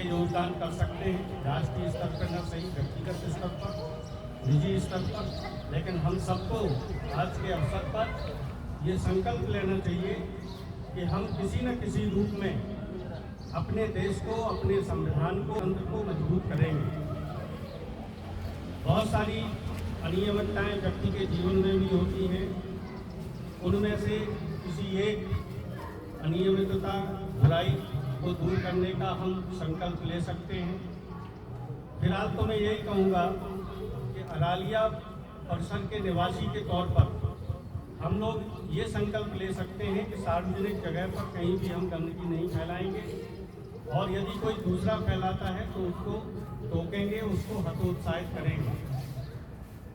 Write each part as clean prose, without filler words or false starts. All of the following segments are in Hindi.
लिए योगदान कर सकते हैं, राष्ट्रीय स्तर पर न सही, व्यक्तिगत स्तर पर, निजी स्तर पर, लेकिन हम सबको आज के अवसर पर ये संकल्प लेना चाहिए कि हम किसी न किसी रूप में अपने देश को, अपने संविधान को, तंत्र को मजबूत करेंगे। बहुत सारी अनियमितताएं व्यक्ति के जीवन में भी होती हैं, उनमें से किसी एक अनियमितता, बुराई को दूर करने का हम संकल्प ले सकते हैं। फिलहाल तो मैं यही कहूँगा कि अरालिया परिसर के निवासी के तौर पर हम लोग ये संकल्प ले सकते हैं कि सार्वजनिक जगह पर कहीं भी हम गंदगी नहीं फैलाएंगे, और यदि कोई दूसरा फैलाता है तो उसको टोकेंगे, उसको हतोत्साहित करेंगे।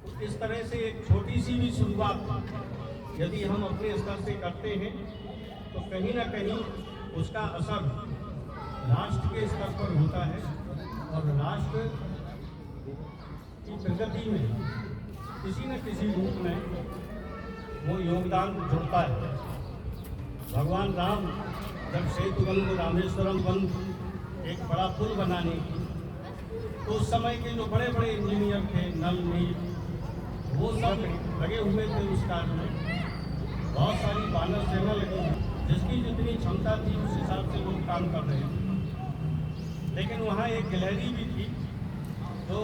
तो इस तरह से एक छोटी सी भी शुरुआत यदि हम अपने स्तर से करते हैं तो कहीं ना कहीं उसका असर राष्ट्र के स्तर पर होता है, और राष्ट्र की प्रगति में किसी न किसी रूप में वो योगदान जुड़ता है। भगवान राम जब सेतु बंद, रामेश्वरम बंद, एक बड़ा पुल बनाने की, तो उस समय के जो बड़े बड़े इंजीनियर थे, नल, नील, वो सब लगे हुए थे उस कार्य में। बहुत सारी बानर सेना लगी है, जिसकी जितनी क्षमता थी उस हिसाब से लोग काम कर रहे थे। लेकिन वहाँ एक गिलहरी भी थी जो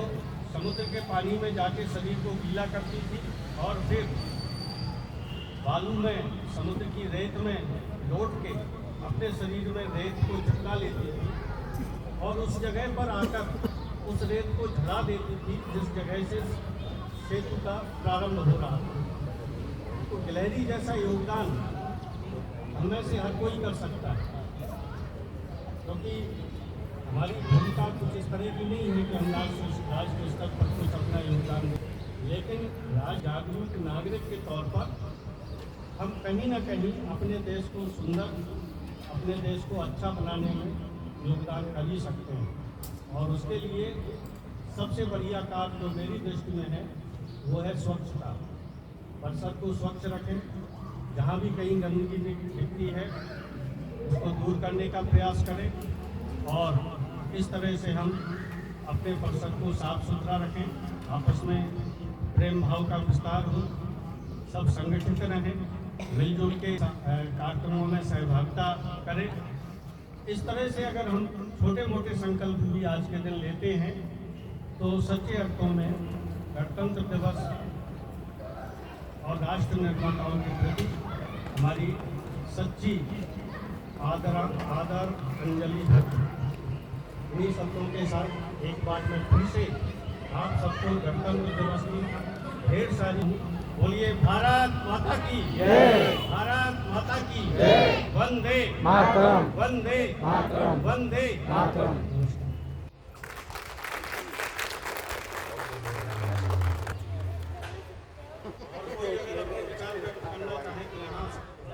समुद्र के पानी में जाके शरीर को गीला करती थी और फिर बालू में, समुद्र की रेत में लौट के अपने शरीर में रेत को झटका लेती थी और उस जगह पर आकर उस रेत को झड़ा देती थी जिस जगह से सेतु का प्रारंभ हो रहा था। तो गिलहरी जैसा योगदान हमें से हर कोई कर सकता है, क्योंकि हमारी भूमिका कुछ इस तरह की नहीं है कि हम राष्ट्र स्तर पर कुछ अपना योगदान दें, लेकिन जागरूक नागरिक के तौर पर हम कहीं ना कहीं अपने देश को सुंदर, अपने देश को अच्छा बनाने में योगदान कर ही सकते हैं। और उसके लिए सबसे बढ़िया कार्य जो मेरी दृष्टि में है वो है स्वच्छता। परिसर को स्वच्छ रखें, जहाँ भी कहीं गंदगी दिखती है उसको दूर करने का प्रयास करें, और इस तरह से हम अपने परिसर को साफ सुथरा रखें, आपस में प्रेम भाव का विस्तार हो, सब संगठित रहें, मिलजुल के कार्यक्रमों में सहभागिता करें। इस तरह से अगर हम छोटे मोटे संकल्प भी आज के दिन लेते हैं तो सच्चे अर्थों में गणतंत्र दिवस और राष्ट्र निर्माताओं के प्रति हमारी सच्ची आदर अंजलि है। इन्हीं शब्दों के साथ एक बार मैं फिर से आप सबको गणतंत्र दिवस की ढेर सारी बोलिए, भारत माता की जय, भारत माता की जय, वंदे मातरम, वंदे मातरम, वंदे मातरम।